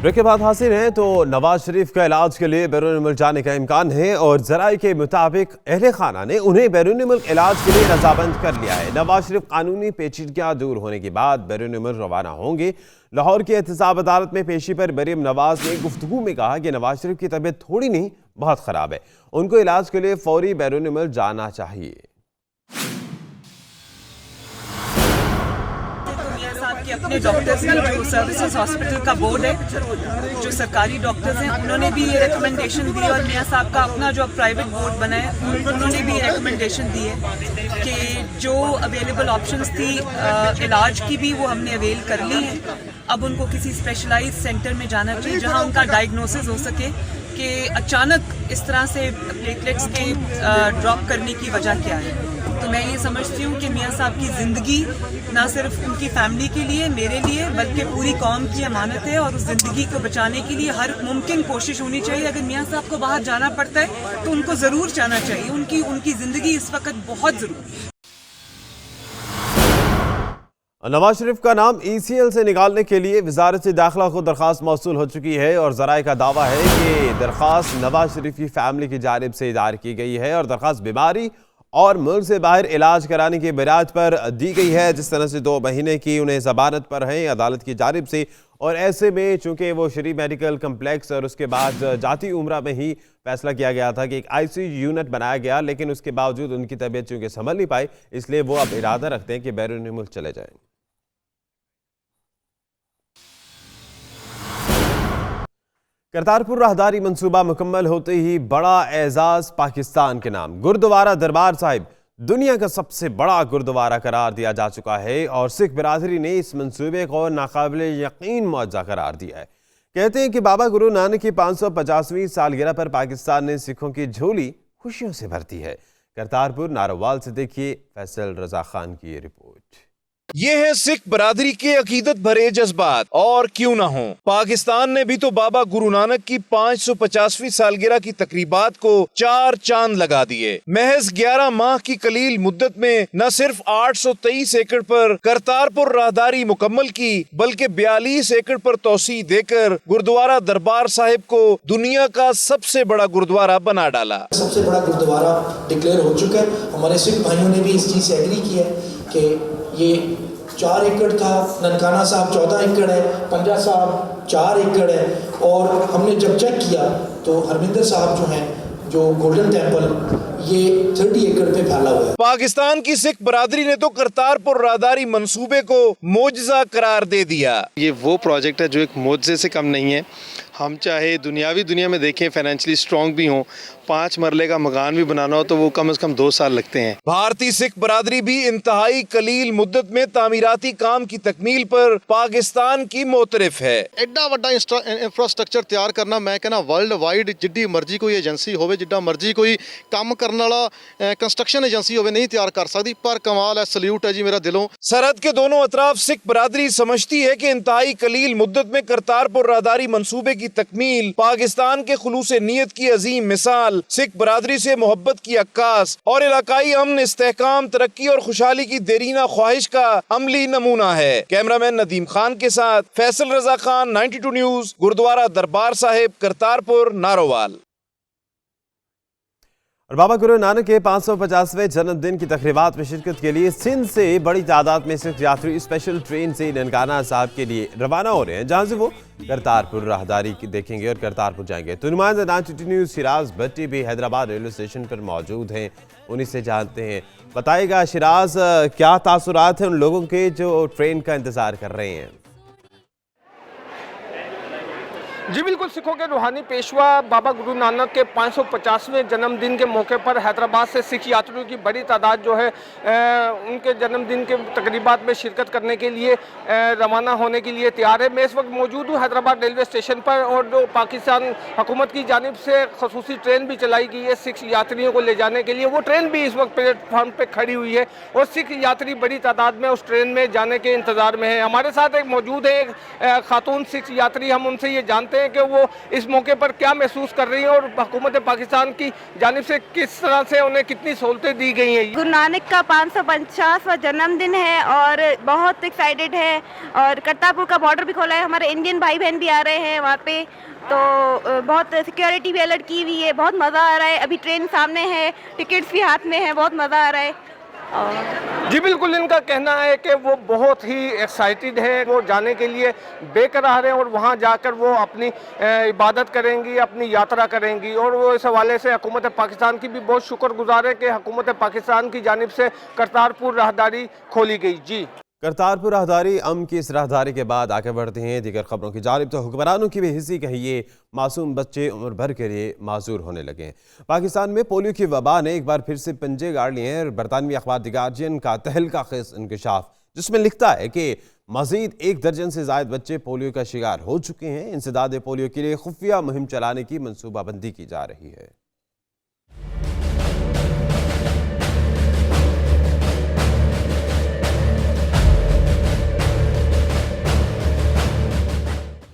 Break के बाद हासिल है तो नवाज शरीफ का इलाज के लिए बैरून मुल्क जाने का इम्कान है और जराये के मुताबिक अहले खाना ने उन्हें बैरून मुल्क इलाज के लिए रजामंद कर लिया है। नवाज शरीफ कानूनी पेचीदगियां दूर होने के बाद बैरून मुल्क रवाना होंगे। लाहौर की एहतसाब अदालत में पेशी पर मरीम नवाज ने गुफ्तगू में कहा कि नवाज शरीफ की तबीयत थोड़ी नहीं बहुत ख़राब है, उनको इलाज के लिए फौरी बैरून मुल्क जाना चाहिए। कि अपने डॉक्टर्स ने, जो सर्विसेज हॉस्पिटल का बोर्ड है, जो सरकारी डॉक्टर्स हैं, उन्होंने भी ये रिकमेंडेशन दी और मियाँ साहब का अपना जो प्राइवेट बोर्ड बना है उन्होंने भी रिकमेंडेशन दी है कि जो अवेलेबल ऑप्शंस थी इलाज की भी वो हमने अवेल कर ली है। अब उनको किसी स्पेशलाइज्ड सेंटर में जाना चाहिए जहाँ उनका डायग्नोसिस हो सके कि अचानक इस तरह से प्लेटलेट्स के ड्रॉप करने की वजह क्या है। तो मैं ये समझती हूँ कि मियाँ साहब की ज़िंदगी ना सिर्फ उनकी फैमिली के लिए, मेरे लिए, बल्कि पूरी कौम की अमानत है और उस ज़िंदगी को बचाने के लिए हर मुमकिन कोशिश होनी चाहिए। अगर मियाँ साहब को बाहर जाना पड़ता है तो उनको ज़रूर जाना चाहिए, उनकी ज़िंदगी इस वक्त बहुत ज़रूरी है। नवाज शरीफ का नाम ECL से निकालने के लिए वजारत दाखिला को दरख्वास्त मौसूल हो चुकी है और ज़राए का दावा है कि दरख्वास्त नवाज शरीफ की फैमिली की जानिब से दायर की गई है और दरख्वास्त बीमारी और मुल्क से बाहर इलाज कराने की बुनियाद पर दी गई है। जिस तरह से 2 महीने की उन्हें जमानत पर है अदालत की जानिब से, और ऐसे में चूंकि वो शरीफ मेडिकल कम्प्लेक्स और उसके बाद जाती उम्रा में ही फैसला किया गया था कि एक ICU यूनिट बनाया गया, लेकिन उसके बावजूद उनकी तबीयत चूंकि संभल नहीं पाई, इसलिए वो अब इरादा रखते हैं कि बैरून मुल्क चले जाएं। करतारपुर राहदारी मंसूबा मुकम्मल होते ही बड़ा एजाज पाकिस्तान के नाम गुरुद्वारा दरबार साहिब दुनिया का सबसे बड़ा गुरुद्वारा करार दिया जा चुका है और सिख बिरादरी ने इस मंसूबे को नाकाबिले यकीन मुआजा करार दिया है। कहते हैं कि बाबा गुरु नानक की 550वीं सालगिरह पर पाकिस्तान ने सिखों की झोली खुशियों से भरती है। करतारपुर नारोवाल से देखिए फैसल रजा खान की ये रिपोर्ट। ये है सिख बरादरी के अकीदत भरे जज्बात। और क्यों ना हो, पाकिस्तान ने भी तो बाबा गुरु नानक की 550वीं सालगिरह की तकरीबात को 4 चांद लगा दिए। महज 11 माह की कलील मुद्दत में न सिर्फ 823 एकड़ पर करतारपुर राहदारी मुकम्मल की, बल्कि 42 एकड़ पर तोसी देकर गुरुद्वारा दरबार साहिब को दुनिया का सबसे बड़ा गुरुद्वारा बना डाला। सबसे बड़ा गुरुद्वारा डिक्लेयर हो चुका है। हमारे सिख भाइयों ने भी इस चीज से एग्री किया है कि ये 4 एकड़ था, ननकाना साहब 14 एकड़ है, पंजा साहब 4 एकड़ है, और हमने जब चेक किया तो हरमिंदर साहब जो हैं, जो गोल्डन टेम्पल, ये 30 एकड़ पे फैला हुआ है। पाकिस्तान की सिख बरादरी ने तो करतारपुर राहदारी मंसूबे को मोजज़ा करार दे दिया। ये वो प्रोजेक्ट है जो एक मोजज़े से कम नहीं है। हम चाहे दुनियावी दुनिया में देखें, फाइनेंशियली स्ट्रॉन्ग भी हों, 5 मरले का मकान भी बनाना हो तो वो कम से कम 2 साल लगते हैं। भारतीय सिख बरादरी भी इंतहाई कलील मुद्दत में तामीराती काम की तकमील पर पाकिस्तान की मोतरफ है। एडा वड्डा इंफ्रास्ट्रक्चर तैयार करना, मैं कहना वर्ल्ड वाइड जिड्डी मर्जी कोई एजेंसी होवे, जिड्डा मर्जी कोई काम करने वाला कंस्ट्रक्शन एजेंसी होवे, नहीं तैयार कर सकती। पर कमाल है, सल्यूट है जी मेरा दिलों। सरहद के दोनों अतराफ सिख बरादरी समझती है कि इंतहाई कलील मुद्दत में करतारपुर राहदारी मंसूबे की तकमील पाकिस्तान के खुलूस नीयत की अजीम मिसाल, सिख बरादरी से मोहब्बत की अक्कास और इलाकाई अमन, इस्तेहकाम, तरक्की और खुशहाली की देरीना ख्वाहिश का अमली नमूना है। कैमरामैन नदीम खान के साथ फैसल रजा खान, 92 न्यूज, गुरुद्वारा दरबार साहिब, करतारपुर, नारोवाल। और बाबा गुरु नानक के 550वें जन्मदिन की तकरीबात में शिरकत के लिए सिंध से बड़ी तादाद में सिख यात्री स्पेशल ट्रेन से ननकाना साहब के लिए रवाना हो रहे हैं, जहां से वो करतारपुर राहदारी देखेंगे और करतारपुर जाएंगे। तो नुमाइंदा 92 न्यूज़ शिराज भट्टी भी हैदराबाद रेलवे स्टेशन पर मौजूद हैं, उन्हीं से जानते हैं। बताइएगा शिराज, क्या तासुरात हैं उन लोगों के जो ट्रेन का इंतज़ार कर रहे हैं? जी बिल्कुल, सिखों के रूहानी पेशवा बाबा गुरु नानक के 550वें जन्मदिन के मौके पर हैदराबाद से सिख यात्रियों की बड़ी तादाद जो है उनके जन्मदिन के तकरीबात में शिरकत करने के लिए रवाना होने के लिए तैयार है। मैं इस वक्त मौजूद हूँ हैदराबाद रेलवे स्टेशन पर, और जो पाकिस्तान हुकूमत की जानिब से खसूसी ट्रेन भी चलाई गई है सिख यात्रियों को ले जाने के लिए, वो ट्रेन भी इस वक्त प्लेटफॉर्म पर खड़ी हुई है और सिख यात्री बड़ी तादाद में उस ट्रेन में जाने के इंतज़ार में है। हमारे साथ एक मौजूद है एक खातून सिख यात्री, हम उनसे ये जानते जानते हैं कि वो इस मौके पर क्या महसूस कर रही हैं और हुकूमत पाकिस्तान की जानिब से किस तरह से उन्हें कितनी सहूलतें दी गई हैं। गुरु नानक का 550वां जन्मदिन है और बहुत एक्साइटेड है, और करतारपुर का बॉर्डर भी खोला है, हमारे इंडियन भाई बहन भी आ रहे हैं वहाँ पे, तो बहुत सिक्योरिटी भी अलर्ट की हुई है, बहुत मज़ा आ रहा है। अभी ट्रेन सामने है, टिकट्स भी हाथ में है, बहुत मज़ा आ रहा है। जी बिल्कुल, इनका कहना है कि वो बहुत ही एक्साइटेड है, वो जाने के लिए बेकरार हैं और वहाँ जाकर वो अपनी इबादत करेंगी, अपनी यात्रा करेंगी, और वो इस हवाले से हुकूमत पाकिस्तान की भी बहुत शुक्रगुजार है कि हुकूमत पाकिस्तान की जानिब से करतारपुर राहदारी खोली गई। जी, करतारपुर राहदारी अमन की इस राहदारी के बाद आगे बढ़ते हैं दीगर खबरों की जानिब। तो हुक्मरानों की बेहिसी कहिए मासूम बच्चे उम्र भर के लिए माजूर होने लगे हैं। पाकिस्तान में पोलियो की वबा ने एक बार फिर से पंजे गाड़ लिए हैं। बरतानवी अखबार द गार्जियन का तहलका खेज इंकशाफ, जिसमें लिखता है कि मजीद 1 दर्जन से जायद बच्चे पोलियो का शिकार हो चुके हैं। इंसदाद पोलियो के लिए खुफिया मुहिम चलाने की मनसूबाबंदी की जा रही है।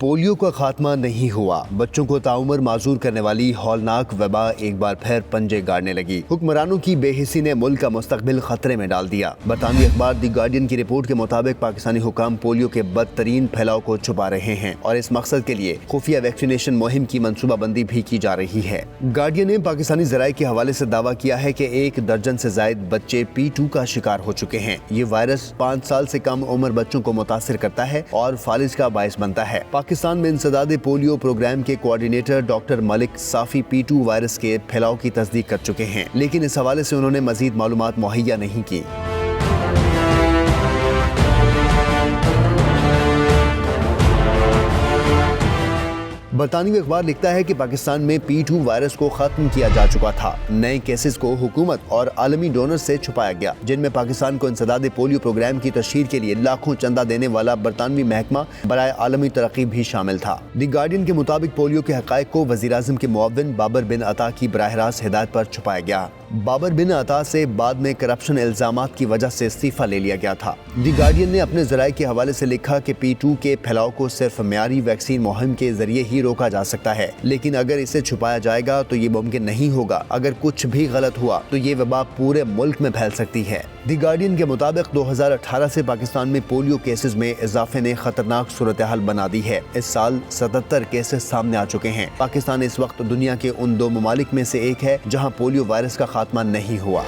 पोलियो का खात्मा नहीं हुआ, बच्चों को ताउमर माजूर करने वाली हौलनाक वबा एक बार फिर पंजे गाड़ने लगी। हुक्मरानों की बेहिसी ने मुल्क का मुस्तकबिल खतरे में डाल दिया। बरतानवी अखबार द गार्डियन की रिपोर्ट के मुताबिक पाकिस्तानी हुकाम पोलियो के बदतरीन फैलाव को छुपा रहे हैं और इस मकसद के लिए खुफिया वैक्सीनेशन मुहिम की मनसूबाबंदी भी की जा रही है। गार्डियन ने पाकिस्तानी जराये के हवाले से दावा किया है कि 1 दर्जन से जायद बच्चे P2 का शिकार हो चुके हैं। ये वायरस 5 साल से कम उम्र बच्चों को मुतासिर करता है और फालिज का बायस बनता है। पाकिस्तान में इंसदाद पोलियो प्रोग्राम के कोऑर्डिनेटर डॉक्टर मलिक साफी P2 वायरस के फैलाव की तस्दीक कर चुके हैं, लेकिन इस हवाले से उन्होंने मजीद मालूमात मुहैया नहीं की। बरतानवी अखबार लिखता है कि पाकिस्तान में P2 वायरस को खत्म किया जा चुका था। नए केसेस को हुकूमत और आलमी डोनर से छुपाया गया, जिनमें पाकिस्तान को इंसदाद पोलियो प्रोग्राम की तशहीर के लिए लाखों चंदा देने वाला बरतानवी महकमा बराए आलमी तरक्की भी शामिल था। द गार्डियन के मुताबिक पोलियो के हकायक को वज़ीर-ए-आज़म के मुअव्विन बाबर बिन अता की बराह रास्त हिदायत पर छुपाया गया। बाबर बिन अता से बाद में करप्शन इल्जामात की वजह से इस्तीफा ले लिया गया था। द गार्डियन ने अपने जराये के हवाले से लिखा कि P2 के फैलाव को सिर्फ म्यारी वैक्सीन मुहिम के जरिए ही रोका जा सकता है, लेकिन अगर इसे छुपाया जाएगा तो ये मुमकिन नहीं होगा। अगर कुछ भी गलत हुआ तो ये वबा पूरे मुल्क में फैल सकती है। द गार्डियन के मुताबिक 2018 से पाकिस्तान में पोलियो केसेस में इजाफे ने खतरनाक सूरत हाल बना दी है। इस साल 77 केसेस सामने आ चुके हैं। पाकिस्तान इस वक्त दुनिया के उन 2 ममालिक में से एक है जहाँ पोलियो वायरस का खात्मा नहीं हुआ।